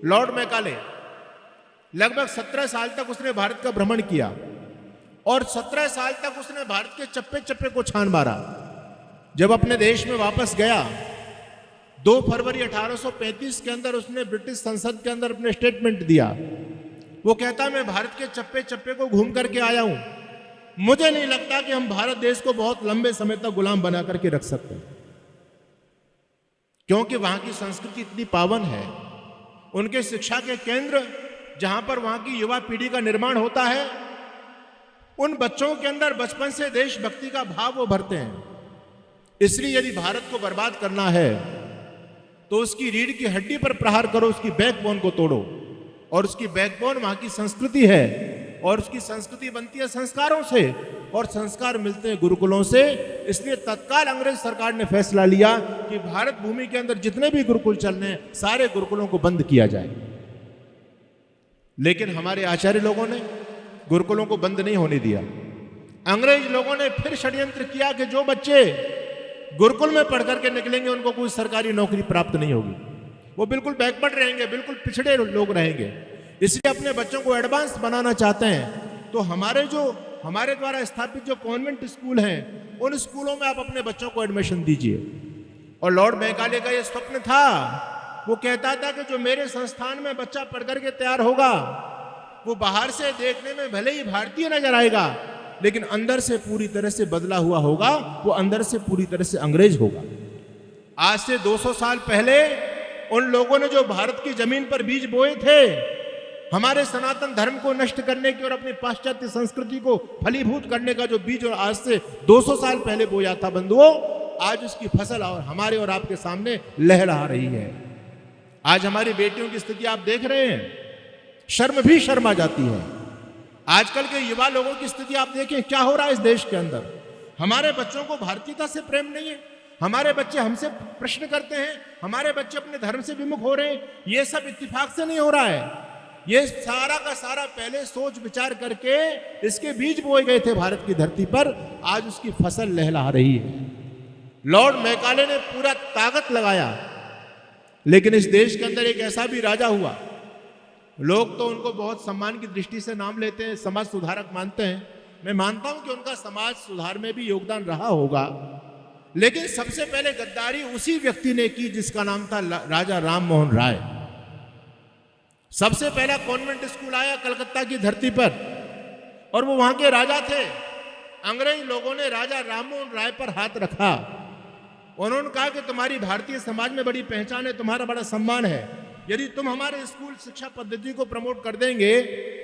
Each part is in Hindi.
लॉर्ड मैकाले, लगभग 17 साल तक उसने भारत का भ्रमण किया और 17 साल तक उसने भारत के चप्पे चप्पे को छान मारा। जब अपने देश में वापस गया 2 फरवरी 1835 के अंदर उसने ब्रिटिश संसद के अंदर अपने स्टेटमेंट दिया। वो कहता मैं भारत के चप्पे चप्पे को घूम करके आया हूं, मुझे नहीं लगता कि हम भारत देश को बहुत लंबे समय तक गुलाम बना करके रख सकते, क्योंकि वहां की संस्कृति इतनी पावन है, उनके शिक्षा के केंद्र जहां पर वहां की युवा पीढ़ी का निर्माण होता है, उन बच्चों के अंदर बचपन से देशभक्ति का भाव वो भरते हैं। इसलिए यदि भारत को बर्बाद करना है तो उसकी रीढ़ की हड्डी पर प्रहार करो, उसकी बैकबोन को तोड़ो, और उसकी बैकबोन वहां की संस्कृति है, और उसकी संस्कृति बनती है संस्कारों से, और संस्कार मिलते हैं गुरुकुलों से। इसलिए तत्काल अंग्रेज सरकार ने फैसला लिया कि भारत भूमि के अंदर जितने भी गुरुकुल चल रहे हैं सारे गुरुकुलों को बंद किया जाए। लेकिन हमारे आचार्य लोगों ने गुरुकुलों को बंद नहीं होने दिया। अंग्रेज लोगों ने फिर षड्यंत्र किया कि जो बच्चे गुरुकुल में पढ़ करके निकलेंगे उनको कोई सरकारी नौकरी प्राप्त नहीं होगी, वो बिल्कुल बैकवर्ड रहेंगे, बिल्कुल पिछड़े लोग रहेंगे। इसलिए अपने बच्चों को एडवांस बनाना चाहते हैं, तो हमारे द्वारा स्थापित जो कॉन्वेंट स्कूल हैं उन स्कूलों में आप अपने बच्चों को एडमिशन दीजिए। और लॉर्ड मैकाले का ये स्वप्न था, वो कहता था कि जो मेरे संस्थान में बच्चा पढ़ करके तैयार होगा वो बाहर से देखने में भले ही भारतीय नजर आएगा, लेकिन अंदर से पूरी तरह से बदला हुआ होगा, वो अंदर से पूरी तरह से अंग्रेज होगा। आज से 200 साल पहले उन लोगों ने जो भारत की जमीन पर बीज बोए थे, हमारे सनातन धर्म को नष्ट करने की और अपनी पाश्चात्य संस्कृति को फलीभूत करने का जो बीज और आज से 200 साल पहले बोया था बंधुओं, आज उसकी फसल और हमारे और आपके सामने लहरा रही है। आज हमारी बेटियों की स्थिति आप देख रहे हैं, शर्म भी शर्मा जाती है। आजकल के युवा लोगों की स्थिति आप देखें, क्या हो रहा है इस देश के अंदर। हमारे बच्चों को भारतीयता से प्रेम नहीं है, हमारे बच्चे हमसे प्रश्न करते हैं, हमारे बच्चे अपने धर्म से विमुख हो रहे हैं। ये सब इत्तेफाक से नहीं हो रहा है, ये सारा का सारा पहले सोच विचार करके इसके बीज बोए गए थे भारत की धरती पर, आज उसकी फसल लहला रही है। लॉर्ड मैकाले ने पूरा ताकत लगाया, लेकिन इस देश के अंदर एक ऐसा भी राजा हुआ, लोग तो उनको बहुत सम्मान की दृष्टि से नाम लेते हैं, समाज सुधारक मानते हैं। मैं मानता हूं कि उनका समाज सुधार में भी योगदान रहा होगा, लेकिन सबसे पहले गद्दारी उसी व्यक्ति ने की जिसका नाम था राजा राम मोहन राय। सबसे पहला कॉन्वेंट स्कूल आया कलकत्ता की धरती पर, और वो वहां के राजा थे। अंग्रेज लोगों ने राजा राम मोहन राय पर हाथ रखा, उन्होंने कहा कि तुम्हारी भारतीय समाज में बड़ी पहचान है, तुम्हारा बड़ा सम्मान है, यदि तुम हमारे स्कूल शिक्षा पद्धति को प्रमोट कर देंगे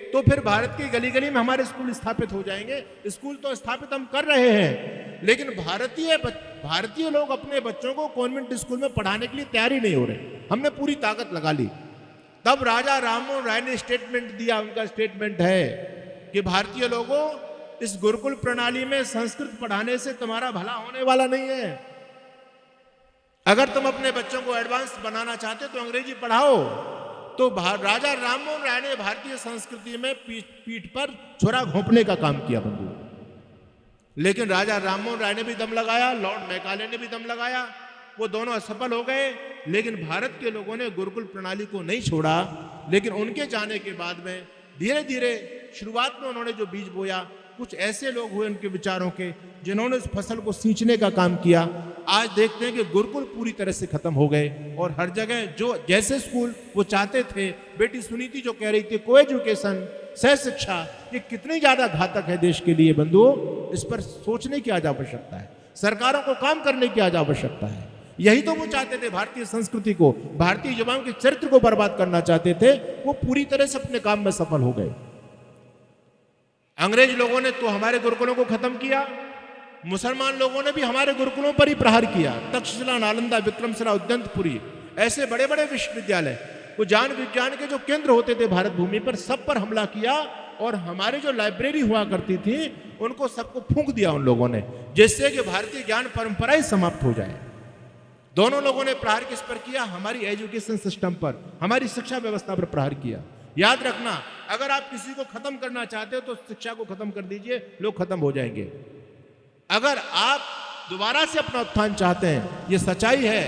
तो फिर भारत की गली गली में हमारे स्कूल स्थापित हो जाएंगे। स्कूल तो स्थापित हम कर रहे हैं, लेकिन भारतीय लोग अपने बच्चों को कॉन्वेंट स्कूल में पढ़ाने के लिए तैयार ही नहीं हो रहे। हमने पूरी ताकत लगा ली। तब राजा राममोहन राय ने स्टेटमेंट दिया, उनका स्टेटमेंट है कि भारतीय लोगों, इस गुरुकुल प्रणाली में संस्कृत पढ़ाने से तुम्हारा भला होने वाला नहीं है। अगर तुम अपने बच्चों को एडवांस बनाना चाहते हो तो अंग्रेजी पढ़ाओ। तो राजा राममोहन राय ने भारतीय संस्कृति में पीठ पर छुरा घोंपने का काम किया बंधु। लेकिन राजा राममोहन राय ने भी दम लगाया, लॉर्ड मैकाले ने भी दम लगाया, वो दोनों असफल हो गए। लेकिन भारत के लोगों ने गुरुकुल प्रणाली को नहीं छोड़ा। लेकिन उनके जाने के बाद में धीरे धीरे शुरुआत में उन्होंने जो बीज बोया, कुछ ऐसे लोग हुए उनके विचारों के जिन्होंने उस फसल को सींचने का काम किया। आज देखते हैं कि गुरुकुल पूरी तरह से खत्म हो गए, और हर जगह जो जैसे स्कूल वो चाहते थे, बेटी सुनीति जो कह रही थी को एजुकेशन, सह शिक्षा, ये कितनी ज्यादा घातक है देश के लिए बंधुओं। इस पर सोचने की आज आवश्यकता है, सरकारों को काम करने की आज आवश्यकता है। यही तो वो चाहते थे, भारतीय संस्कृति को, भारतीय युवाओं के चरित्र को बर्बाद करना चाहते थे। वो पूरी तरह से अपने काम में सफल हो गए। अंग्रेज लोगों ने तो हमारे गुरुकुलों को खत्म किया, मुसलमान लोगों ने भी हमारे गुरुकुलों पर ही प्रहार किया। तक्षशिला, नालंदा, विक्रमशिला, उद्यंतपुरी, ऐसे बड़े बड़े विश्वविद्यालय, वो ज्ञान विज्ञान के जो केंद्र होते थे भारत भूमि पर, सब पर हमला किया। और हमारी जो लाइब्रेरी हुआ करती थी उनको सबको फूंक दिया उन लोगों ने, जिससे कि भारतीय ज्ञान परंपरा ही समाप्त हो जाए। दोनों लोगों ने प्रहार किस पर किया? हमारी एजुकेशन सिस्टम पर, हमारी शिक्षा व्यवस्था पर प्रहार किया। याद रखना, अगर आप किसी को खत्म करना चाहते हो तो शिक्षा को खत्म कर दीजिए, लोग खत्म हो जाएंगे। अगर आप दोबारा से अपना उत्थान चाहते हैं, ये सच्चाई है,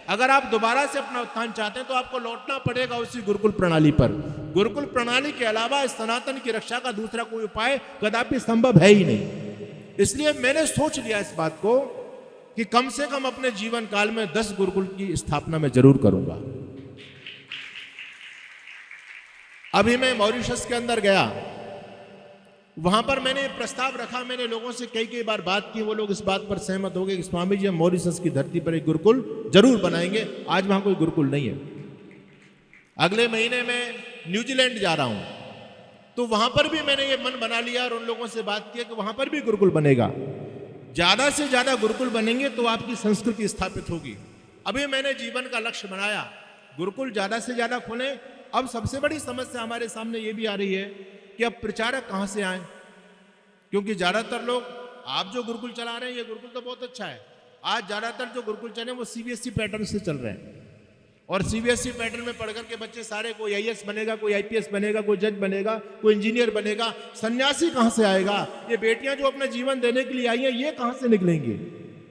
अगर आप दोबारा से अपना उत्थान चाहते हैं तो आपको लौटना पड़ेगा उसी गुरुकुल प्रणाली पर। गुरुकुल प्रणाली के अलावा इस सनातन की रक्षा का दूसरा कोई उपाय कदापि संभव है ही नहीं। इसलिए मैंने सोच लिया इस बात को कि कम से कम अपने जीवन काल में 10 गुरुकुल की स्थापना मैं जरूर करूंगा। अभी मैं मॉरिशस के अंदर गया, वहां पर मैंने प्रस्ताव रखा, मैंने लोगों से कई बार बात की, वो लोग इस बात पर सहमत हो गए कि स्वामी जी हम मॉरिशस की धरती पर एक गुरुकुल जरूर बनाएंगे। आज वहां कोई गुरुकुल नहीं है। अगले महीने में न्यूजीलैंड जा रहा हूं, तो वहां पर भी मैंने ये मन बना लिया और उन लोगों से बात किया कि वहां पर भी गुरुकुल बनेगा। ज्यादा से ज्यादा गुरुकुल बनेंगे तो आपकी संस्कृति स्थापित होगी। अभी मैंने जीवन का लक्ष्य बनाया, गुरुकुल ज्यादा से ज्यादा खोलें। अब सबसे बड़ी समस्या हमारे सामने ये भी आ रही है कि अब प्रचारक कहां से आए, क्योंकि ज्यादातर लोग, आप जो गुरुकुल चला रहे हैं ये गुरुकुल तो बहुत अच्छा है, आज ज्यादातर जो गुरुकुल चले वो सीबीएसई पैटर्न से चल रहे हैं। और सीबीएसई पैटर्न में पढ़कर के बच्चे सारे, कोई आईएएस बनेगा, कोई आईपीएस बनेगा, कोई जज बनेगा, कोई इंजीनियर बनेगा। सन्यासी कहां से आएगा? ये बेटियां जो अपना जीवन देने के लिए आई हैं ये कहां से निकलेंगी?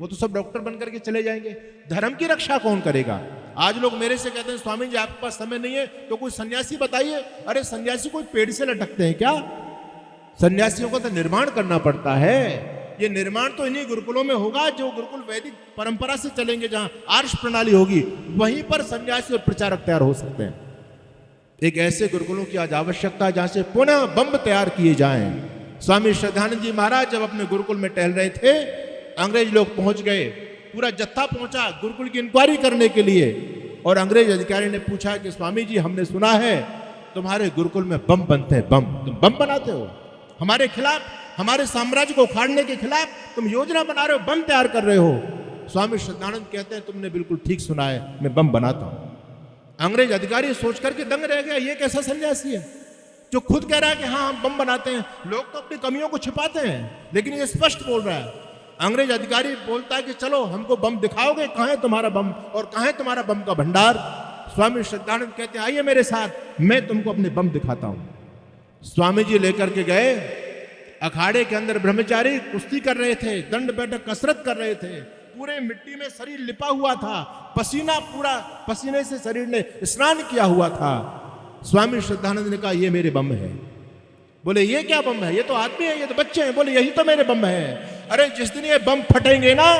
वो तो सब डॉक्टर बनकर के चले जाएंगे। धर्म की रक्षा कौन करेगा? आज लोग मेरे से कहते हैं स्वामी जी आपके पास समय नहीं है तो कोई सन्यासी बताइए। अरे सन्यासी कोई पेड़ से लटकते हैं क्या? सन्यासियों को तो निर्माण करना पड़ता है। ये निर्माण तो इन्हीं गुरुकुलों में होगा, जो गुरुकुल वैदिक परंपरा से चलेंगे, जहां आर्ष प्रणाली होगी, वहीं पर सन्यासी और प्रचारक तैयार हो सकते हैं। एक ऐसे गुरुकुलों की आज आवश्यकता है जहां से पुनः बम्ब तैयार किए जाएं। स्वामी श्रद्धानंद जी महाराज जब अपने गुरुकुल में टहल रहे थे, अंग्रेज लोग पहुंच गए, पूरा जत्था पहुंचा गुरुकुल की इंक्वायरी करने के लिए। और अंग्रेज अधिकारी ने पूछा कि स्वामी जी हमने सुना है तुम्हारे गुरुकुल में बम बनते हैं, बम, तुम बम बनाते हो हमारे खिलाफ, हमारे साम्राज्य को उखाड़ने के खिलाफ तुम योजना बना रहे हो, बम तैयार कर रहे हो। स्वामी श्रद्धानंद कहते हैं तुमने बिल्कुल ठीक सुना है, मैं बम बनाता हूं। अंग्रेज अधिकारी सोच करके दंग रह गया, ये कैसा सन्यासी है जो खुद कह रहा है कि हाँ हम बम बनाते हैं। लोग तो अपनी कमियों को छिपाते हैं, लेकिन ये स्पष्ट बोल रहा है। अंग्रेज अधिकारी बोलता है कि चलो हमको बम दिखाओगे, कहां है तुम्हारा बम और कहां है तुम्हारा बम का भंडार? स्वामी श्रद्धानंद कहते हैं आइए मेरे साथ, मैं तुमको अपने बम दिखाता हूं। स्वामी जी लेकर के गए। अखाड़े के अंदर ब्रह्मचारी कुश्ती कर रहे थे, दंड बैठक कसरत कर रहे थे, पूरे मिट्टी में शरीर लिपा हुआ था, पसीना पूरा, पसीने से शरीर ने स्नान किया हुआ था। स्वामी श्रद्धानंद ने कहा ये मेरे बम है। बोले ये क्या बम है? ये तो आदमी है, ये तो बच्चे हैं। बोले यही तो मेरे बम है। अरे जिस दिन ये बम फटेंगे ना,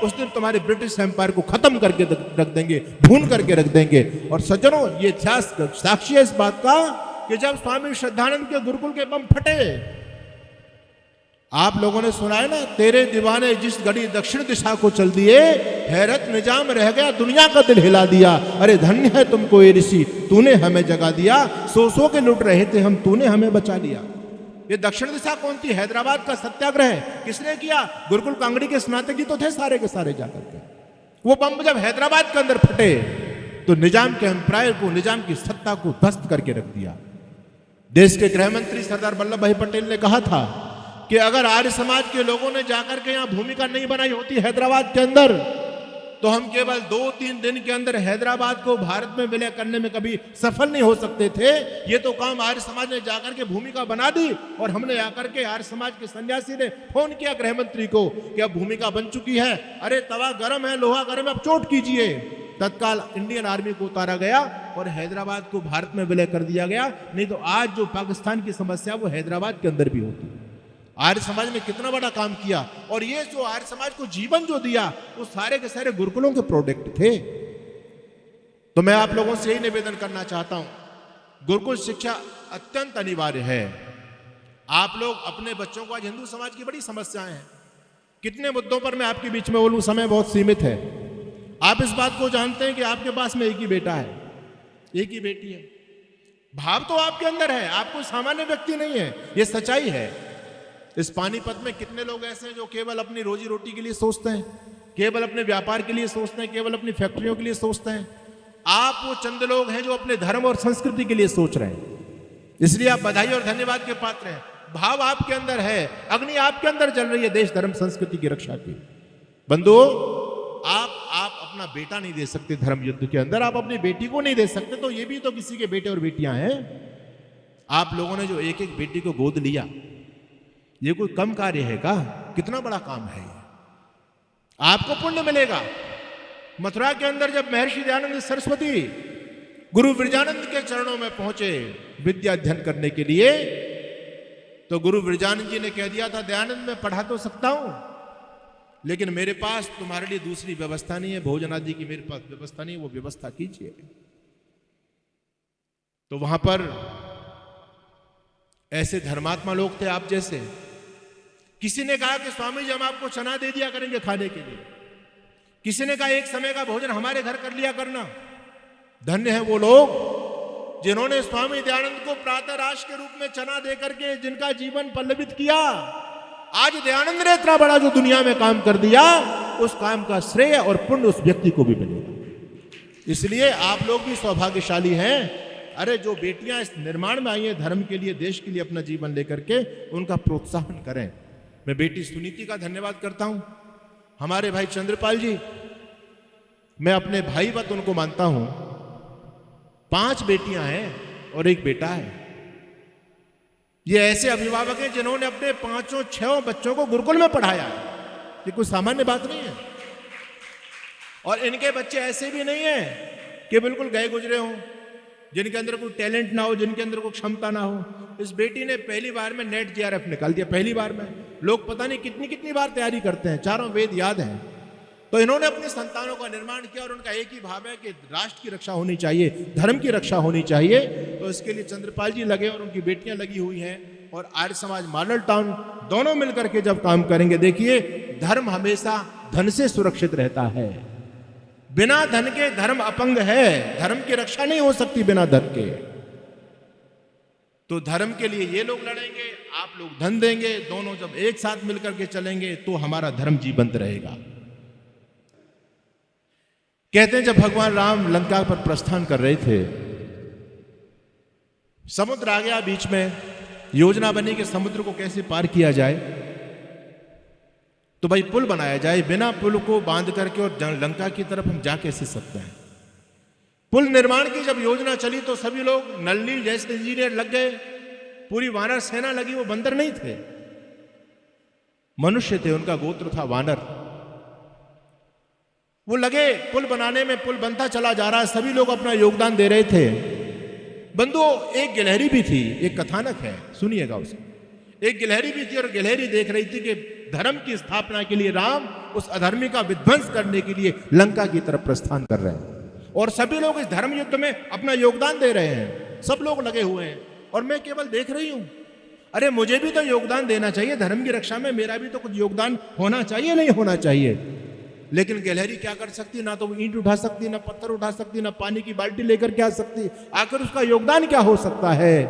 उस दिन तुम्हारे ब्रिटिश एम्पायर को खत्म करके रख देंगे, भून करके रख देंगे। और सज्जनों ये इतिहास साक्षी है इस बात का कि जब स्वामी श्रद्धानंद के गुरुकुल के बम फटे, आप लोगों ने सुना है ना, तेरे दीवाने जिस घड़ी दक्षिण दिशा को चल दिए, हैरत निजाम रह गया, दुनिया का दिल हिला दिया। अरे धन्य है तुमको ये ऋषि, तूने हमें जगा दिया, सो के लुट रहे थे हम, तूने हमें बचा लिया। ये दक्षिण दिशा कौन थी? हैदराबाद का सत्याग्रह किसने किया? गुरुकुल कांगड़ी के स्नातक ही तो थे सारे के सारे जाकर के। वो बम जब हैदराबाद के अंदर फटे तो निजाम के एम्पायर को, निजाम की सत्ता को ध्वस्त करके रख दिया। देश के गृह मंत्री सरदार वल्लभ भाई पटेल ने कहा था कि अगर आर्य समाज के लोगों ने जाकर के यहाँ भूमिका नहीं बनाई होती हैदराबाद के अंदर, तो हम केवल 2-3 दिन के अंदर हैदराबाद को भारत में विलय करने में कभी सफल नहीं हो सकते थे। ये तो काम आर्य समाज ने जाकर के भूमिका बना दी। और हमने आकर के आर्य समाज के सन्यासी ने फोन किया गृह मंत्री को कि अब भूमिका बन चुकी है, अरे तवा गर्म है, लोहा गर्म है, अब चोट कीजिए। तत्काल इंडियन आर्मी को उतारा गया और हैदराबाद को भारत में विलय कर दिया गया। नहीं तो आज जो पाकिस्तान की समस्या वो हैदराबाद के अंदर भी होती। आर्य समाज ने कितना बड़ा काम किया। और ये जो आर्य समाज को जीवन जो दिया वो सारे के सारे गुरुकुलों के प्रोडक्ट थे। तो मैं आप लोगों से यही निवेदन करना चाहता हूं, गुरुकुल शिक्षा अत्यंत अनिवार्य है। आप लोग अपने बच्चों को, आज हिंदू समाज की बड़ी समस्याएं हैं, कितने मुद्दों पर मैं आपके बीच में बोलूं, समय बहुत सीमित है। आप इस बात को जानते हैं कि आपके पास में एक ही बेटा है, एक ही बेटी है। भाव तो आपके अंदर है, आप कोई सामान्य व्यक्ति नहीं है, ये सच्चाई है। इस पानीपत में कितने लोग ऐसे हैं जो केवल अपनी रोजी रोटी के लिए सोचते हैं, केवल अपने व्यापार के लिए सोचते हैं, केवल अपनी फैक्ट्रियों के लिए सोचते हैं। आप वो चंद लोग हैं जो अपने धर्म और संस्कृति के लिए सोच रहे हैं, इसलिए आप बधाई और धन्यवाद के पात्र हैं। भाव आपके अंदर है, अग्नि आपके अंदर जल रही है देश धर्म संस्कृति की रक्षा की। बंधुओं, आप अपना बेटा नहीं दे सकते धर्म युद्ध के अंदर, आप अपनी बेटी को नहीं दे सकते, तो ये भी तो किसी के बेटे और बेटियां हैं। आप लोगों ने जो एक एक बेटी को गोद लिया, ये कोई कम कार्य है का? कितना बड़ा काम है ये। आपको पुण्य मिलेगा, मथुरा के अंदर जब महर्षि दयानंद सरस्वती गुरु विरजानंद के चरणों में पहुंचे विद्या अध्ययन करने के लिए, तो गुरु विरजानंद जी ने कह दिया था, दयानंद मैं पढ़ा तो सकता हूं, लेकिन मेरे पास तुम्हारे लिए दूसरी व्यवस्था नहीं है, भोजन आदि की मेरे पास व्यवस्था नहीं है, वो व्यवस्था कीजिए। तो वहां पर ऐसे धर्मात्मा लोग थे आप जैसे। किसी ने कहा कि स्वामी जी हम आपको चना दे दिया करेंगे खाने के लिए, किसी ने कहा एक समय का भोजन हमारे घर कर लिया करना। धन्य है वो लोग जिन्होंने स्वामी दयानंद को प्रातः राश के रूप में चना देकर के जिनका जीवन पल्लवित किया। आज दयानंद ने इतना बड़ा जो दुनिया में काम कर दिया, उस काम का श्रेय और पुण्य उस व्यक्ति को भी मिलेगा। इसलिए आप लोग भी सौभाग्यशाली हैं। अरे जो बेटियां इस निर्माण में आई हैं धर्म के लिए, देश के लिए अपना जीवन लेकर के, उनका प्रोत्साहन करें। मैं बेटी सुनीति का धन्यवाद करता हूं, हमारे भाई चंद्रपाल जी, मैं अपने भाईवत उनको मानता हूं। 5 बेटियां हैं और 1 बेटा है। ये ऐसे अभिभावक हैं जिन्होंने अपने 5-6 बच्चों को गुरुकुल में पढ़ाया है। ये कोई सामान्य बात नहीं है। और इनके बच्चे ऐसे भी नहीं हैं कि बिल्कुल गए गुजरे हों, जिनके अंदर कोई टैलेंट ना हो, जिनके अंदर कोई क्षमता ना हो। इस बेटी ने पहली बार में नेट जेआरएफ निकाल दिया, पहली बार में। लोग पता नहीं कितनी कितनी बार तैयारी करते हैं, चारों वेद याद हैं। तो इन्होंने अपने संतानों का निर्माण किया और उनका एक ही भाव है कि राष्ट्र की रक्षा होनी चाहिए, धर्म की रक्षा होनी चाहिए। तो इसके लिए चंद्रपाल जी लगे और उनकी बेटियां लगी हुई हैं, और आर्य समाज मॉडल टाउन दोनों मिलकर के जब काम करेंगे, देखिए धर्म हमेशा धन से सुरक्षित रहता है। बिना धन के धर्म अपंग है, धर्म की रक्षा नहीं हो सकती बिना धन के। तो धर्म के लिए ये लोग लड़ेंगे, आप लोग धन देंगे, दोनों जब एक साथ मिलकर के चलेंगे तो हमारा धर्म जीवंत रहेगा। कहते हैं जब भगवान राम लंका पर प्रस्थान कर रहे थे, समुद्र आ गया बीच में, योजना बनी कि समुद्र को कैसे पार किया जाए। तो भाई पुल बनाया जाए, बिना पुल को बांध करके और लंका की तरफ हम जा कैसे सकते हैं। पुल निर्माण की जब योजना चली तो सभी लोग नलनील जैसे इंजीनियर लग गए, पूरी वानर सेना लगी। वो बंदर नहीं थे, मनुष्य थे, उनका गोत्र था वानर। वो लगे पुल बनाने में, पुल बनता चला जा रहा है, सभी लोग अपना योगदान दे रहे थे। बंधुओं एक गिलहरी भी थी, एक कथानक है, सुनिएगा उसे। एक गिलहरी भी थी और गिलहरी देख रही थी कि धर्म की स्थापना के लिए राम उस अधर्मी का विध्वंस करने के लिए लंका की तरफ प्रस्थान कर रहे हैं, और सभी लोग इस धर्म युद्ध में अपना योगदान दे रहे हैं, सब लोग लगे हुए हैं, और मैं केवल देख रही हूं। अरे मुझे भी तो योगदान देना चाहिए, धर्म की रक्षा में मेरा भी तो कुछ योगदान होना चाहिए, नहीं होना चाहिए। लेकिन गिलहरी क्या कर सकती, ना तो वो ईंट उठा सकती, ना पत्थर उठा सकती, ना पानी की बाल्टी लेकर के आ सकती, आखिर उसका योगदान क्या हो सकता है।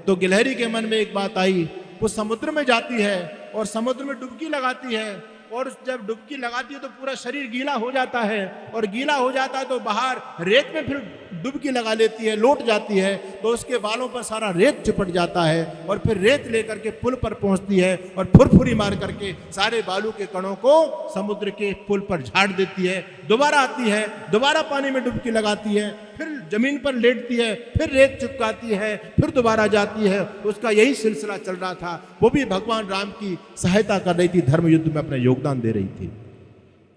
तो गिलहरी के मन में एक बात आई, वो समुद्र में जाती है और समुद्र में डुबकी लगाती है, और जब डुबकी लगाती है तो पूरा शरीर गीला हो जाता है, और गीला हो जाता है तो बाहर रेत में फिर डुबकी लगा लेती है, लौट जाती है, तो उसके बालों पर सारा रेत चिपट जाता है, और फिर रेत लेकर के पुल पर पहुंचती है और फुरफुरी मार करके सारे बालू के कणों को समुद्र के पुल पर झाड़ देती है। दोबारा आती है, दोबारा पानी में डुबकी लगाती है, फिर जमीन पर लेटती है, फिर रेत चिपकाती है, फिर दोबारा जाती है। उसका यही सिलसिला चल रहा था। वो भी भगवान राम की सहायता कर रही थी, धर्म युद्ध में अपना योगदान दे रही थी।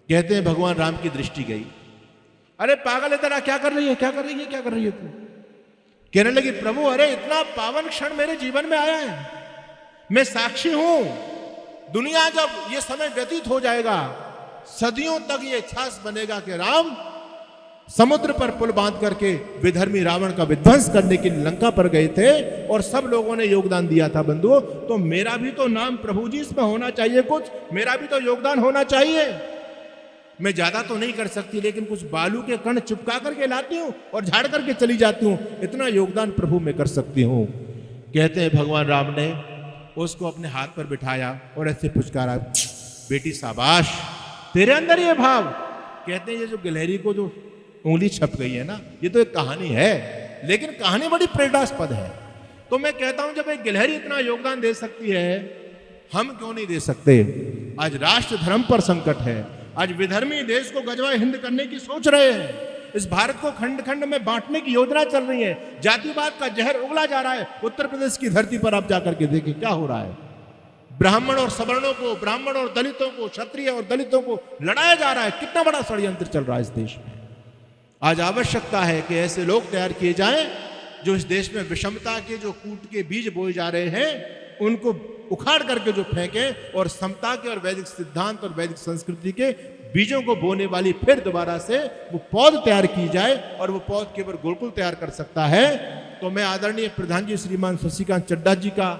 कहते हैं भगवान राम की दृष्टि गई, अरे पागल है तेरा, क्या कर रही है, क्या कर रही है, क्या कर रही है तू। कहने लगी प्रभु अरे इतना पावन क्षण मेरे जीवन में आया है, मैं साक्षी हूं। दुनिया जब ये समय व्यतीत हो जाएगा, सदियों तक ये इतिहास बनेगा कि राम समुद्र पर पुल बांध करके विधर्मी रावण का विध्वंस करने के लिए लंका पर गए थे, और सब लोगों ने योगदान दिया था। बंधुओं, तो मेरा भी तो नाम प्रभु जी इसमें होना चाहिए, कुछ मेरा भी तो योगदान होना चाहिए। मैं ज्यादा तो नहीं कर सकती, लेकिन कुछ बालू के कण चिपका करके लाती हूं और झाड़ करके चली जाती हूं, इतना योगदान प्रभु में कर सकती हूं। कहते हैं भगवान राम ने उसको अपने हाथ पर बिठाया और ऐसे पुचकारा, बेटी शाबाश, तेरे अंदर ये भाव। कहते हैं ये जो गिलहरी को जो उंगली छप गई है ना, ये तो एक कहानी है, लेकिन कहानी बड़ी प्रेरणास्पद है। तो मैं कहता हूं जब एक गिलहरी इतना योगदान दे सकती है, हम क्यों नहीं दे सकते। आज राष्ट्र धर्म पर संकट है, आज विधर्मी देश को गजवा हिंद करने की सोच रहे हैं, इस भारत को खंड खंड में बांटने की योजना चल रही है, जातिवाद का जहर उगला जा रहा है। उत्तर प्रदेश की धरती पर आप जाकर के देखिए क्या हो रहा है। ब्राह्मण और सवर्णों को, ब्राह्मण और दलितों को, क्षत्रिय और दलितों को लड़ाया जा रहा है। कितना बड़ा षड्यंत्र चल रहा है इस देश में। आज आवश्यकता है कि ऐसे लोग तैयार किए जाएं जो इस देश में विषमता के जो कूट के बीज बोए जा रहे हैं उनको उखाड़ करके जो फेंकें और समता के और वैदिक सिद्धांत और वैदिक संस्कृति के बीजों को बोने वाली फिर दोबारा से वो पौध तैयार की जाए। और वो पौध केवल गुरुकुल तैयार कर सकता है। तो मैं आदरणीय प्रधान जी श्रीमान शशिकांत चड्ढा जी का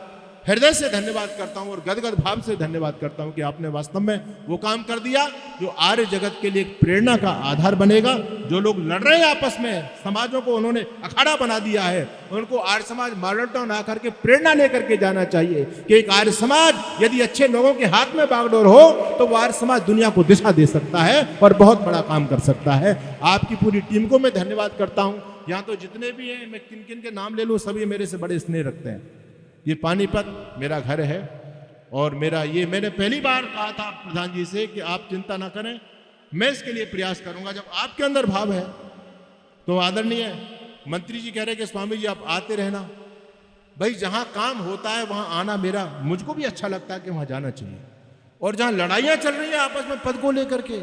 हृदय से धन्यवाद करता हूं और गदगद भाव से धन्यवाद करता हूं कि आपने वास्तव में वो काम कर दिया जो आर्य जगत के लिए एक प्रेरणा का आधार बनेगा। जो लोग लड़ रहे हैं आपस में, समाजों को उन्होंने अखाड़ा बना दिया है, उनको आर्य समाज मॉडल टाउन आकर के प्रेरणा लेकर के जाना चाहिए कि एक आर्य समाज यदि अच्छे लोगों के हाथ में बागडोर हो तो वो आर्य समाज दुनिया को दिशा दे सकता है और बहुत बड़ा काम कर सकता है। आपकी पूरी टीम को मैं धन्यवाद करता हूँ। यहाँ तो जितने भी हैं, मैं किन किन के नाम ले लूँ, सभी मेरे से बड़े स्नेह रखते हैं। ये पानीपत मेरा घर है और मेरा ये मैंने पहली बार कहा था प्रधान जी से कि आप चिंता ना करें, मैं इसके लिए प्रयास करूंगा। जब आपके अंदर भाव है तो आदरणीय मंत्री जी कह रहे कि स्वामी जी आप आते रहना। भाई जहां काम होता है वहां आना मेरा, मुझको भी अच्छा लगता है कि वहां जाना चाहिए। और जहां लड़ाइयां चल रही हैं आपस में पद को लेकर के,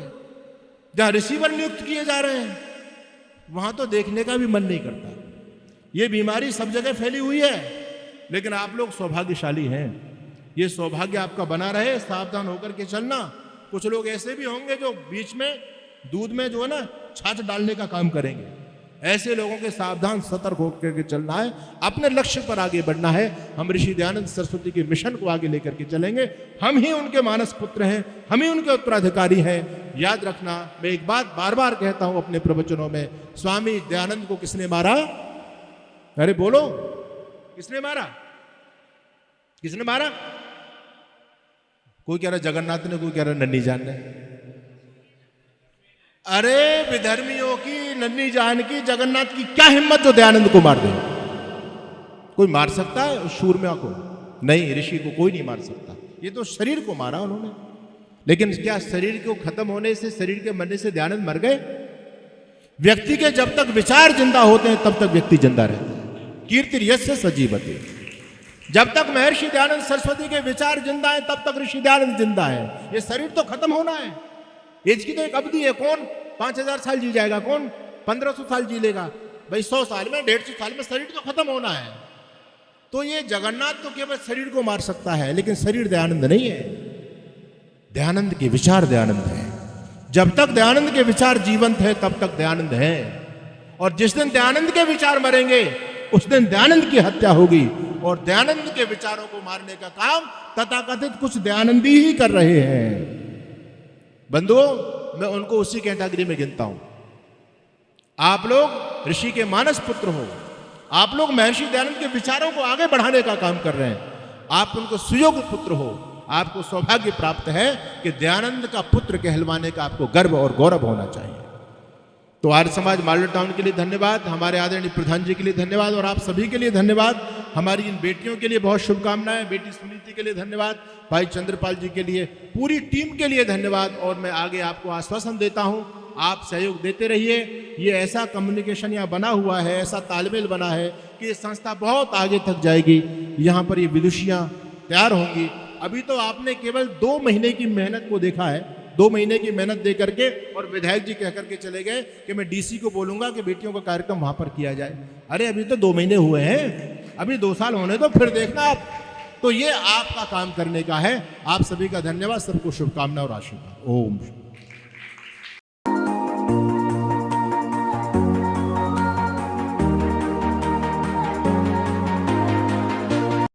जहां रिसीवर नियुक्त किए जा रहे हैं, वहां तो देखने का भी मन नहीं करता। ये बीमारी सब जगह फैली हुई है, लेकिन आप लोग सौभाग्यशाली हैं। ये सौभाग्य आपका बना रहे, सावधान होकर के चलना। कुछ लोग ऐसे भी होंगे जो बीच में दूध में जो है ना छाछ डालने का काम करेंगे। ऐसे लोगों के सावधान सतर्क होकर के चलना है, अपने लक्ष्य पर आगे बढ़ना है। हम ऋषि दयानंद सरस्वती के मिशन को आगे लेकर के चलेंगे। हम ही उनके मानस पुत्र हैं, हम ही उनके उत्तराधिकारी हैं। याद रखना, मैं एक बात बार बार कहता हूं अपने प्रवचनों में, स्वामी दयानंद को किसने मारा? अरे बोलो, किसने मारा? किसने मारा? कोई कह रहा जगन्नाथ ने, कोई कह रहा नन्ही जान ने। अरे विधर्मियों की, नन्ही जान की, जगन्नाथ की क्या हिम्मत जो दयानंद को मार दे? कोई मार सकता है उस शूरम्या को? नहीं, ऋषि को कोई नहीं मार सकता। ये तो शरीर को मारा उन्होंने। लेकिन क्या शरीर को खत्म होने से, शरीर के मरने से दयानंद मर गए? व्यक्ति के जब तक विचार जिंदा होते हैं तब तक व्यक्ति जिंदा रहता है। कीर्ति यस्य सजीवते। जब तक महर्षि दयानंद सरस्वती के विचार जिंदा है तब तक ऋषि दयानंद जिंदा है। ये शरीर तो खत्म होना है। एज की तो एक अवधि है। कौन 5000 साल जी जाएगा? कौन 1500 साल जी लेगा? भाई 100 साल में, 150 साल में शरीर तो खत्म होना है। तो ये जगन्नाथ तो केवल शरीर को मार सकता है, लेकिन शरीर दयानंद नहीं है। दयानंद के विचार दयानंद है। जब तक दयानंद के विचार जीवंत है तब तक दयानंद है। और जिस दिन दयानंद के विचार मरेंगे उस दिन दयानंद की हत्या होगी। और दयानंद के विचारों को मारने का काम तथाकथित कुछ दयानंदी ही कर रहे हैं। बंधुओं, मैं उनको उसी कैटेगरी में गिनता हूं। आप लोग ऋषि के मानस पुत्र हो, आप लोग महर्षि दयानंद के विचारों को आगे बढ़ाने का काम कर रहे हैं। आप उनको सुयोग्य पुत्र हो। आपको सौभाग्य प्राप्त है कि दयानंद का पुत्र कहलवाने का आपको गर्व और गौरव होना चाहिए। तो आर्य समाज मॉडल टाउन के लिए धन्यवाद, हमारे आदरणीय प्रधान जी के लिए धन्यवाद और आप सभी के लिए धन्यवाद। हमारी इन बेटियों के लिए बहुत शुभकामनाएं। बेटी सुनीति के लिए धन्यवाद, भाई चंद्रपाल जी के लिए, पूरी टीम के लिए धन्यवाद। और मैं आगे आपको आश्वासन देता हूं, आप सहयोग देते रहिए। ये ऐसा कम्युनिकेशन यहाँ बना हुआ है, ऐसा तालमेल बना है कि ये संस्था बहुत आगे तक जाएगी। यहाँ पर ये विदुषियाँ तैयार होंगी। अभी तो आपने केवल 2 महीने की मेहनत को देखा है। 2 महीने की मेहनत दे करके और विधायक जी कह करके चले गए कि मैं डीसी को बोलूंगा कि बेटियों का कार्यक्रम वहां पर किया जाए। अरे अभी तो 2 महीने हुए हैं, अभी 2 साल होने दो, फिर देखना आप। तो ये आपका काम करने का है। आप सभी का धन्यवाद, सबको शुभकामना और आशीर्वाद। ओम।